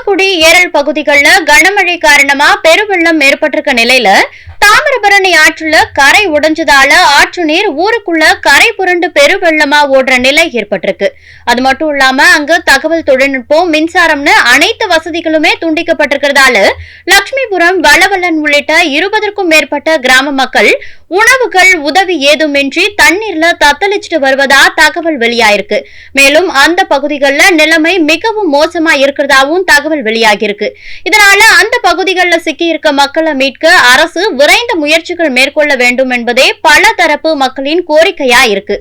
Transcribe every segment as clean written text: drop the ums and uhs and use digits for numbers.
தூத்துக்குடி ஏரல் பகுதிகளில் கனமழை காரணமா பெருவெள்ளம் ஏற்பட்டிருக்க நிலையில தாமிரபரணி ஆற்றுல கரை உடைஞ்சதால ஆற்று நீர் ஊருக்குள்ள கரை புரண்டு பெருவெள்ளமா ஓடுற நிலை ஏற்பட்டிருக்கு. அது மட்டும் இல்லாம அங்கு தகவல் தொழில்நுட்பம், மின்சாரம்னு அனைத்து வசதிகளுமே துண்டிக்கப்பட்டிருக்கிறதால லட்சுமிபுரம், வளவல்லன் உள்ளிட்ட 20க்கும் மேற்பட்ட கிராம மக்கள் உணவுகள் உதவி ஏதுமின்றி தண்ணீர்ல தத்தளிச்சுட்டு வருவதா தகவல் வெளியாயிருக்கு. மேலும் அந்த பகுதிகளில் நிலைமை மிகவும் மோசமா இருக்கிறதாவும் தகவல் வெளியாகியிருக்கு. இதனால அந்த பகுதிகளில் சிக்கியிருக்க மக்களை மீட்க அரசு விரைந்த முயற்சிகள் மேற்கொள்ள வேண்டும் என்பதே பல தரப்பு மக்களின் கோரிக்கையா இருக்கு.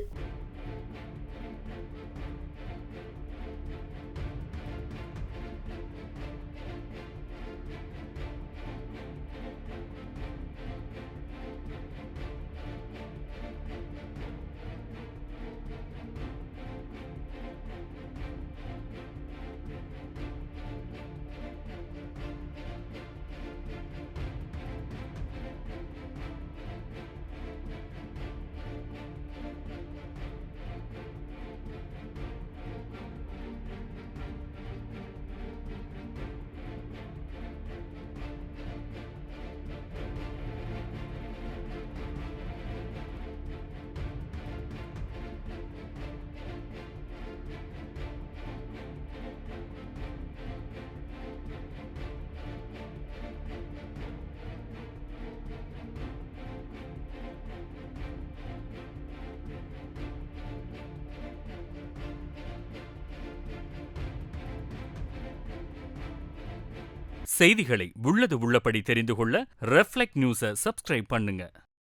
செய்திகளை உள்ளது உள்ளபடி தெரிந்து கொள்ள ரெஃப்ளெக்ட் நியூஸை சப்ஸ்கிரைப் பண்ணுங்க.